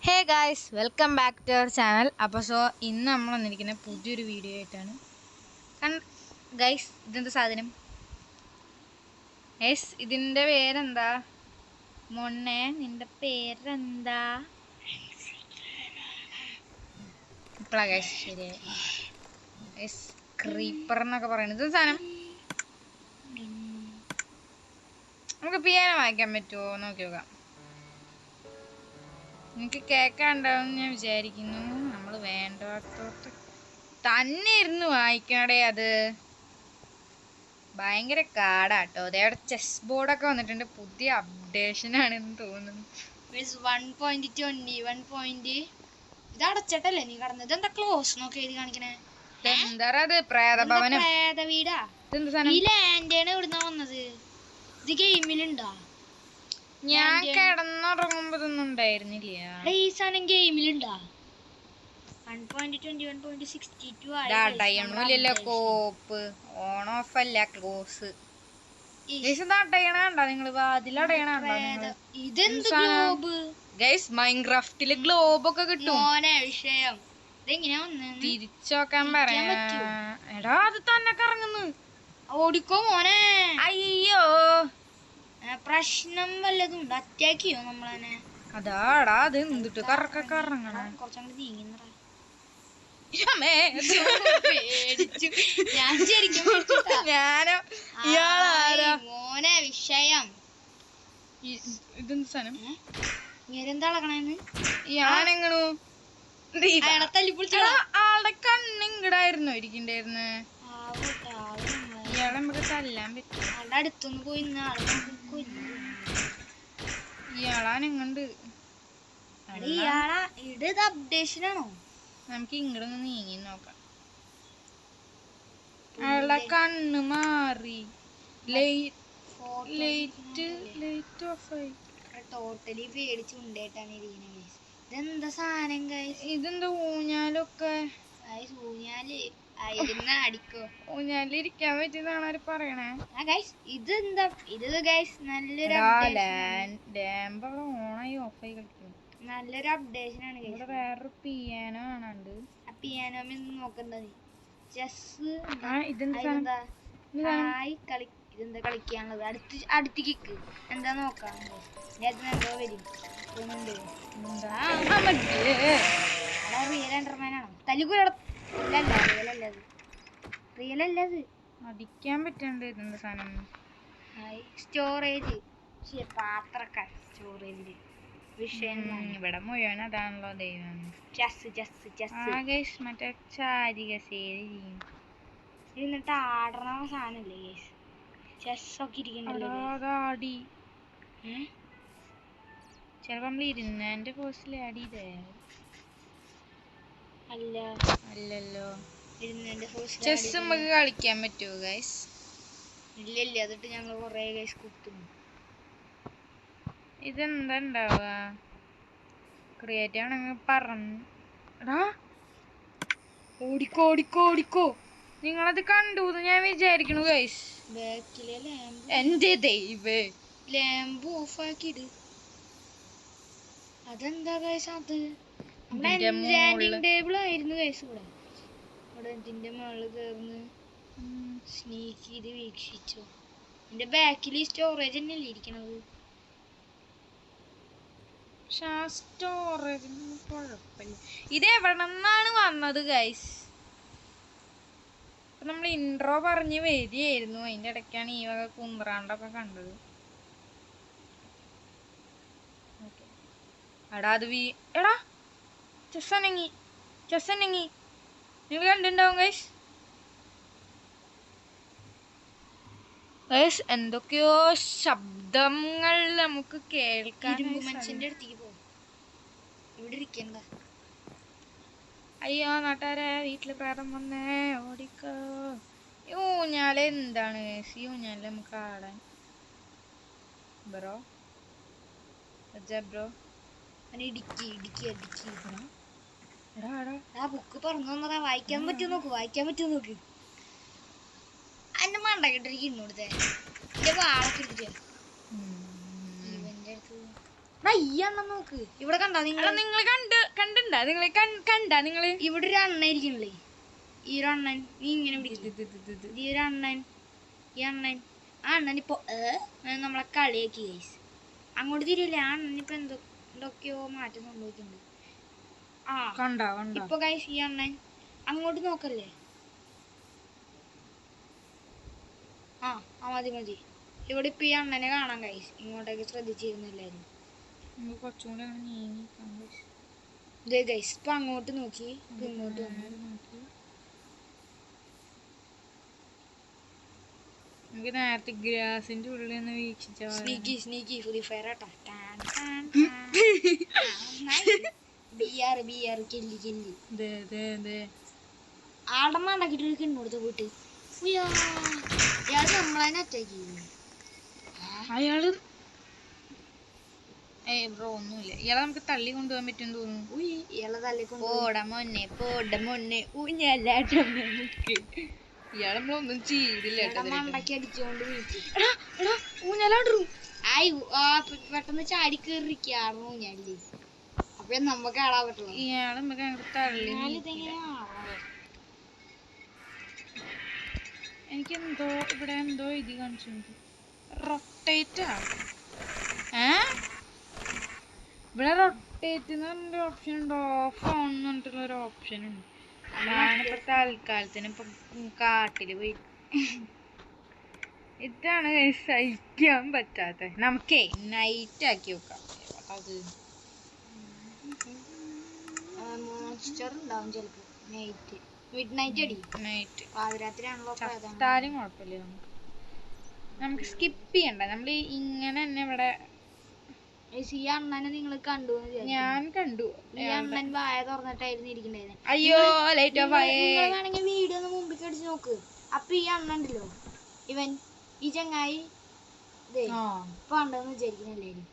Hey guys, welcome back to our channel. അപ്പോൾ ഇന്ന് നമ്മൾ വന്നിരിക്കുന്ന പുതിയൊരു വീഡിയോ ആയിട്ടാണ്. ഗൈസ്, ഇതെന്താ സാധനം? ഗൈസ്, ഇതിൻ്റെ പേരെന്താ? മൊണ്ണേ, നിൻ്റെ പേരെന്താ? ഇപ്പോഴാ ഗൈസ് ശരിയായി. ഗൈസ്, ക്രീപ്പർ എന്നൊക്കെ പറയുന്നത് ഇത് സാധനം. നമുക്ക് പിയാനോ വായിക്കാൻ പറ്റുമോ നോക്കി നോക്കാം. എനിക്ക് കേൾക്കാണ്ടാവും ഞാൻ വിചാരിക്കുന്നു. നമ്മൾ വേണ്ടാത്തോട്ട് തന്നെ ഇരുന്ന് വായിക്കണടേ. അത് ഭയങ്കര കാടാട്ടോ. അതേടെ ചെസ് ബോർഡൊക്കെ വന്നിട്ടുണ്ട്. പുതിയ അപ്ഡേഷൻ ആണെന്ന് തോന്നുന്നു. 1.20 ഇത് അടച്ചിട്ടല്ലേ നീ കടന്നത്? എന്താ ക്ലോസ് നോക്കി എഴുതി കാണിക്കണേ? എന്താ അത്? പ്രേതഭവനം, പ്രേത വീടാ. ഈ ലാൻഡാണ് ഇവിടുന്ന് വന്നത്. ഇത് ഗെയിമിലുണ്ടാ? ഞാൻ കിടന്നുറങ്ങുമ്പോ ഇതൊന്നും ഉണ്ടായിരുന്നില്ല. ഈ സാധനം ഗെയിമിലുണ്ടാ? 1.20 ഡയമണ്ടിലല്ലോ കോപ്പ്. ഓൺ ഓഫ് അല്ല, ക്ലോസ്. അടയണ നിങ്ങൾ വാതിലടയണ. ഇതെന്ത് ഗ്ലോബ്? ഗൈസ്, മൈൻക്രാഫ്റ്റില് ഗ്ലോബ് ഒക്കെ കിട്ടും. വിഷയം ഇതെങ്ങനെയാ തിരിച്ചോക്കാൻ പറയാ. എടാ, അത് തന്നെ കറങ്ങുന്നു. ഓടിക്കോ മോനെ. അയ്യോ, പ്രശ്നം വല്ലതും ഉണ്ട്? അറ്റാക്ക് ചെയ്യോ നമ്മളെ? അതാടാ, അത് എന്തിട്ട് കറങ്ങണ. കുറച്ചങ്ങോട്ട് നീങ്ങുന്നടാ. മോനെ വിഷയം ഇതെന്ത് സാധനം? ഇങ്ങനെന്താ അളക്കണേന്ന്? ഞാനെങ്ങനു തല്ലിപ്പൊളിച്ചാ ആളുടെ കണ്ണിങ്ങടായിരുന്നോ ഇരിക്കണ്ടായിരുന്നു? ഇയാളെ നമുക്ക് തല്ലാൻ പറ്റും. ആളുടെ അടുത്തൊന്ന് പോയി ഇയാളാനെങ്ങണ്ട് ഇയാളാ ഇത് അപ്ഡേഷൻ ആണോ? നമുക്ക് ഇങ്ങോട്ടൊന്ന് നീങ്ങി നോക്കാം. അയാളുടെ കണ്ണ് മാറി. ലൈറ്റ് ഓഫ് ആയി. ടോട്ടലി പേടിച്ചുണ്ടേട്ടാണ് ഇരിക്കണേ. ഇതെന്താ സാധനം ഗൈസ്? ഇതെന്താ ഊഞ്ഞാലൊക്കെ? ഊഞ്ഞാല് ആയിരുന്ന അടിക്കോ? ഊഞ്ഞാലിരിക്കാൻ പറ്റിയതാണ് അവര് പറയണേ. ഇതെന്താ ഇത് ഗൈസ്? നല്ലൊരു ഓണായി ഓഫായി കളിക്കും. നല്ലൊരു അപ്ഡേഷൻ ആണ്. ഇവിടെ വേറൊരു പിയാനോ കാണാണ്ട്. ആ പിയാനോ നോക്കണ്ടത് ചെസ്. ഇതെന്താ ഇതെന്താ കളിക്കാനുള്ളത്? അടുത്തേക്ക് എന്താ നോക്കാം. എന്തോ വരും റിയൽ എൻ്റർമാനാണോ? റിയൽ അല്ലത്. അടിക്കാൻ പറ്റണ്ട്. ഇതെന്താ സാധനം? സ്റ്റോറേജ് പാത്രക്കാർ സ്റ്റോറേജില് വിഷയം. ഇവിടെ മുഴുവൻ അതാണല്ലോ ദൈവം. മറ്റേ ചാരിക എന്നിട്ട് ആടണ സാധനല്ലേ ഗൈസ്? ചെസ്സൊക്കെ ഇരിക്കണല്ലോ. ചിലപ്പോ നമ്മൾ ഇരുന്നതിന്റെ പോസ്റ്റിൽ ആഡ് ചെയ്തേ അല്ലല്ലോ. ചെസ് നമുക്ക് കളിക്കാൻ പറ്റുമോ ഗൈസ്? ഇല്ല. അതിട്ട് ഞങ്ങൾ കൊറേ ഗൈസ് കുത്തുന്നു. ഇതെന്താ ഉണ്ടാവുക? ക്രിയേറ്റ് ആണെങ്കിൽ പറഞ്ഞു. ഓടിക്കോ. നിങ്ങളത് കണ്ടു ഞാൻ വിചാരിക്കണു ഗൈസ്. എന്റെ ദൈവേ, ലാമ്പ് ഓഫ് ആക്കിയിട്. അതെന്താ ഗൈസ്? അത് ടേബിൾ ആയിരുന്നു ഗൈസ്. ഇവിടെ ഇതിന്റെ മുകളിൽ കയറുന്നു. സ്നീക്ക് ചെയ്ത് വീക്ഷിച്ചു. എന്റെ ബാക്കിൽ സ്റ്റോറേജ് തന്നെയല്ലേ ഇരിക്കണത്? സ്റ്റോറേജ് കുഴപ്പമില്ല. ഇത് എവിടെ നിന്നാണ് വന്നത് ഗൈസ്? നമ്മൾ ഇൻട്രോ പറഞ്ഞ് വരികയായിരുന്നു. അതിന്റെ ഇടയ്ക്കാണ് ഈ വക കുന്ത്രാണ്ടൊക്കെ കണ്ടത്. എടാ ചെസ്സനങ്ങി നിങ്ങൾ കണ്ടിട്ടുണ്ടാവും ഗൈസ്. എന്തൊക്കെയോ ശബ്ദങ്ങൾ നമുക്ക് കേൾക്കാൻ. മനുഷ്യന്റെ അടുത്തേക്ക് പോകും. ഇവിടെ ഇരിക്കണ്ട. അയ്യോ നാട്ടുകാരെ, വീട്ടില് പ്രേതം വന്നേ, ഓടിക്കോ. ഊഞ്ഞാല് എന്താണ്? ഊഞ്ഞാല് നമുക്ക് ആടാൻ. ബ്രോ ഇടുക്കി ബുക്ക് പറഞ്ഞു തന്നതാ. വായിക്കാൻ പറ്റുമോ നോക്ക്. അന്റെ മണ്ടക്കിട്ടിരിക്കും ഇന്നോടത്തെ വാളൊക്കെ എടുത്തിട്ട്. ഈ അണ്ണൻ നോക്ക് ഇവിടെ കണ്ടാ നിങ്ങൾ നിങ്ങൾ കണ്ടാ നിങ്ങള് കണ്ടാ നിങ്ങള് ഇവിടെ ഒരു അണ്ണൻ ഇരിക്കണില്ലേ ഈ ഒരു അണ്ണൻ നീ ഇങ്ങനെ പിടിക്കും ഈ ഒരു അണ്ണൻ ഈ അണ്ണൻ ആ അണ്ണൻ ഇപ്പൊ നമ്മളെ കളിയാക്കി ഗൈസ് അങ്ങോട്ട് തിരിയില്ലേ ആ അണ്ണൻ ഇപ്പൊ എന്തൊക്കെയോ മാറ്റം സംഭവിക്കുന്നുണ്ട് ആ കണ്ടാ ഇപ്പൊ ഗൈസ് ഈ അണ്ണൻ അങ്ങോട്ട് നോക്കല്ലേ ആ മതി മതി ഇവിടെ ഇപ്പൊ ഈ അണ്ണനെ കാണാൻ ഗൈസ് ഇങ്ങോട്ടേക്ക് ശ്രദ്ധിച്ചിരുന്നില്ലായിരുന്നു കുറച്ചും കൂടെ അങ്ങനെ നീങ്ങിക്കാൻ ഇതേ ഗൈസ് ഇപ്പൊ അങ്ങോട്ട് നോക്കി ഇങ്ങോട്ട് നോക്കി നമുക്ക് നേരത്തെ ഗ്രാസിന്റെ ഉള്ളിൽ നിന്ന് വീക്ഷിച്ച സ്നീക്കി ഫ്രീ ഫയർ ആട്ടാ ബിആർ കെല്ലി ആടമാണ്ടാക്കിട്ട് കിണ്ണോടുത്ത് പോയിട്ട് ഇയാള് നമ്മളതിനെ അറ്റാക്ക് ചെയ്യുന്നു അയാള് ബ്രോ ഒന്നുമില്ല ഇയാളെ നമുക്ക് തള്ളി കൊണ്ടുപോകാൻ പറ്റും തോന്നുന്നു ഇയാളെ തല്ലിക്കൊണ്ട് പോട മൊന്നെ ഊഞ്ഞല്ലാട്ടം ഇയാളെ നമ്മളൊന്നും ചെയ്തില്ല മണ്ടക്കി അടിച്ചോണ്ട് വീട്ടിൽ ഊഞ്ഞാലാടൂ ആയി പെട്ടെന്ന് ചാടി കേറിക്കാണ് ഊഞ്ഞാല് അപ്പൊ നമ്മക്ക് ആടാൻ പറ്റുള്ളൂ ഇയാളെ നമുക്ക് അങ്ങോട്ട് തള്ളി എനിക്കെന്തോ ഇവിടെ എന്തോ ഇത് കാണിച്ചിട്ടുണ്ട് റൊട്ടേറ്റാ ഇവിടെ റൊട്ടേറ്റ് എന്ന് പറഞ്ഞൊരു ഓപ്ഷൻ ഉണ്ട് ഓഫ് ഓൺ എന്ന് പറഞ്ഞിട്ടുള്ള ഒരു ഓപ്ഷൻ ഉണ്ട് ഞാനിപ്പോ തൽക്കാലത്തിന് ഇപ്പൊ കാട്ടില് പോയി ഇതാണ് സഹിക്കാൻ പറ്റാത്ത നമുക്കേ നൈറ്റ് ആക്കി വെക്കാം അത് മോൺസ്റ്റർ ഉണ്ടാവും ചിലപ്പോ നൈറ്റ് മിഡ് നൈറ്റ് അടി നൈറ്റ് പാതിരാത്രിയാണല്ലോ ചത്താലും കുഴപ്പമില്ല നമുക്ക് സ്കിപ്പ് ചെയ്യണ്ട നമ്മൾ ഇങ്ങനെ തന്നെ ഇവിടെ ഈ അണ്ണനെ നിങ്ങൾ കണ്ടു ഞാൻ കണ്ടു ഈ അണ്ണൻ വായ തുറന്നിട്ടായിരുന്നു ഇരിക്കണ്ടായിരുന്നു അയ്യോ ലൈറ്റ് ഓഫ് ആയി വേണമെങ്കിൽ വീഡിയോ ഒന്ന് മുമ്പിൽ അടിച്ച് നോക്ക് അപ്പൊ ഈ അണ്ണണ്ടല്ലോ ഇവൻ ഈ ചങ്ങായി പണ്ടെന്ന് വിചാരിക്കുന്നില്ലായിരുന്നു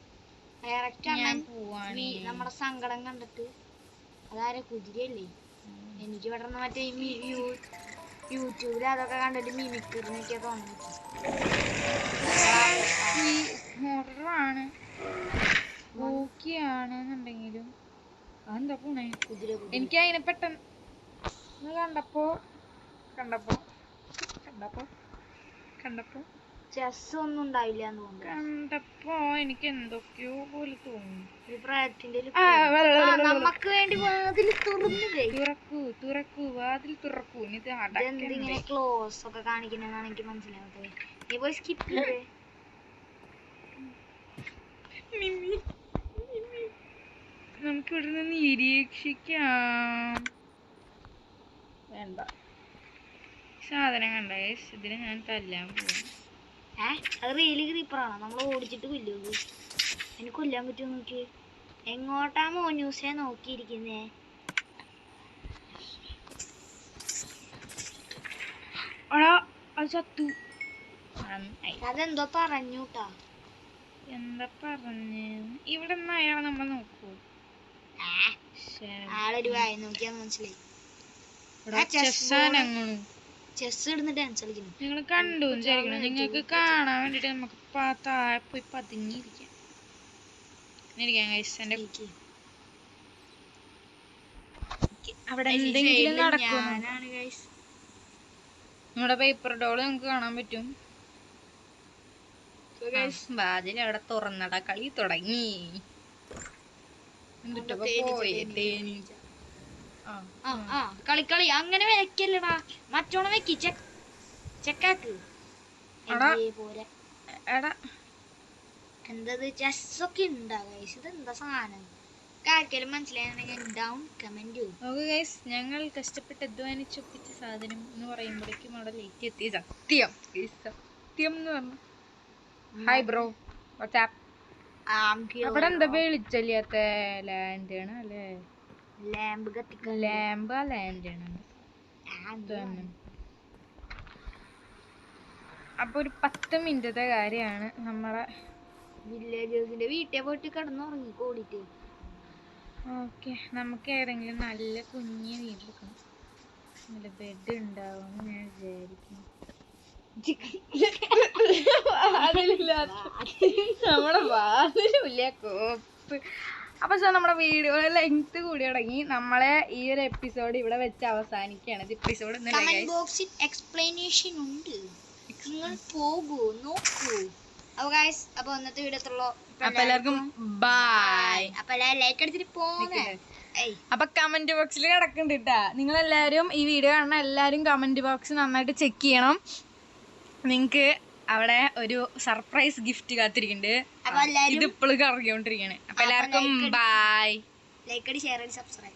ഡയറക്റ്റ് അണ്ണൻ നമ്മുടെ സങ്കടം കണ്ടിട്ട് അതാരെ കുതിരയല്ലേ എനിക്ക് പെട്ടെന്ന് മറ്റേ യൂട്യൂബിൽ അതൊക്കെ കണ്ടിട്ട് മിമിക്രിനൊക്കെ തോന്നി ഹൊററാണ് ഓക്കെയാണെന്നുണ്ടെങ്കിലും അതെന്താ പോണേ എനിക്ക് അതിനെ പെട്ടെന്ന് കണ്ടപ്പോ ചെസ് ഒന്നും ഉണ്ടാവില്ല കണ്ടപ്പോ എനിക്ക് എന്തൊക്കെയോ പോലെ തോന്നുന്നു ഈ പ്രായത്തിന്റെ നമുക്ക് വേണ്ടി വാതിൽ തുറക്കൂ വാതിൽ തുറക്കൂ ഇങ്ങനെ ക്ലോസ് ഒക്കെ കാണിക്കുന്നതാണ് എനിക്ക് മനസ്സിലാവട്ടെ നീ പോയി സ്കിപ്പ് ചെയ്തേ നമുക്ക് ഇവിടെ നിന്ന് നിരീക്ഷിക്കാം വേണ്ട സാധനം കണ്ട ഇതിനെ ഞാൻ തല്ലാൻ പോകും അത് റിയലി ക്രീപ്പറാണോ നമ്മൾ ഓടിച്ചിട്ട് കൊല്ലുള്ളൂ അതിന് കൊല്ലാൻ പറ്റുമോ നോക്കി എങ്ങോട്ടാ മോന്യൂസെ നോക്കിയിരിക്കുന്നേ അത് ചത്തു അതെന്തോ പറഞ്ഞൂട്ടാ എന്താ പറഞ്ഞ് ഇവിടെ നിന്ന് അയാളെ നമ്മൾ നോക്കൂ ആളൊരു വായ നോക്കിയാ മനസ്സിലായി ചെസ് ഇടുന്ന ഡാൻസ് കളിക്കുന്നു നിങ്ങൾ കണ്ടു വിചാരിക്കണം നിങ്ങൾക്ക് കാണാൻ വേണ്ടിട്ട് നമുക്ക് താഴെ പോയി പതുങ്ങിയിരിക്കാം അവിടെ എന്തെങ്കിലും നടക്കും നമ്മുടെ പേപ്പർ ഡോള് നമുക്ക് കാണാൻ പറ്റും വാതിൽ അവിടെ തുറന്നട കളി തുടങ്ങി കളി അങ്ങനെ വെക്കല്ലടാ മറ്റോണം വെക്കി ചെക്കാക്ക് എന്തത് ചെസ്സൊക്കെ ഉണ്ടാ ഗൈസ് ഇതെന്താ സാധനം ആർക്കെങ്കിലും മനസ്സിലായെന്നുണ്ടെങ്കിൽ ഡൗൺ കമന്റ് ഞങ്ങൾ കഷ്ടപ്പെട്ട് അധ്വാനിച്ചൊപ്പിച്ച സാധനം എന്ന് പറയുമ്പോഴേക്കും അവിടെ ലേറ്റ് എത്തി സത്യം എന്ന് പറഞ്ഞു ഹായ് ബ്രോ വാട്സ്ആപ്പ് അവിടെ എന്താ വെളിച്ചല്ലാത്ത ലാൻഡ് ആണ് അല്ലേ ലാമ്പ് ലാൻഡ് ആണ് അപ്പൊ ഒരു 10 മിനിറ്റത്തെ കാര്യമാണ് നമ്മളെ വില്ലേജേഴ്സിന്റെ വീട്ടിൽ പോയിട്ട് കിടന്നുറങ്ങി കൂടിട്ട് ഓക്കെ നമുക്ക് ഏതെങ്കിലും നല്ല കുഞ്ഞ് വീടെടുക്കണം നല്ല ബെഡ് ഉണ്ടാവും ഞാൻ വിചാരിക്കുന്നു നമ്മുടെ വാതിലില്ല കോപ്പ ഗൈസ്. അപ്പൊ സോ നമ്മുടെ വീഡിയോ ലെങ്ത് കൂടി തുടങ്ങി. നമ്മളെ ഈ ഒരു എപ്പിസോഡ് ഇവിടെ വെച്ച് അവസാനിക്കുകയാണ്. ഇത് എപ്പിസോഡ് കമന്റ് ബോക്സിൽ എക്സ്പ്ലനേഷൻ ഉണ്ട്, നിങ്ങൾ പോകൂ നോക്കൂ. അപ്പൊ ഗൈസ്, അപ്പൊ ഇന്നത്തെ വീഡിയോ എത്തുള്ളൂ. അപ്പൊ എല്ലാവർക്കും ബൈ. അപ്പൊ എല്ലാവരും ലൈക്ക് അടിച്ചിട്ട് പോന്നേ. അപ്പൊ കമന്റ് ബോക്സിൽ കിടക്കുന്നുണ്ട് കേട്ടാ. നിങ്ങളെല്ലാവരും ഈ വീഡിയോ കാണുന്ന എല്ലാവരും കമന്റ് ബോക്സ് നന്നായിട്ട് ചെക്ക് ചെയ്യണം. നിങ്ങക്ക് അവിടെ ഒരു സർപ്രൈസ് ഗിഫ്റ്റ് കാത്തിരിക്കുന്നുണ്ട്. ഇത് ഇപ്പോഴും കറങ്ങിക്കൊണ്ടിരിക്കുകയാണ്. അപ്പൊ എല്ലാവർക്കും ബൈ. ലൈക്ക് അടി, ഷെയർ അടി, സബ്സ്ക്രൈബ്.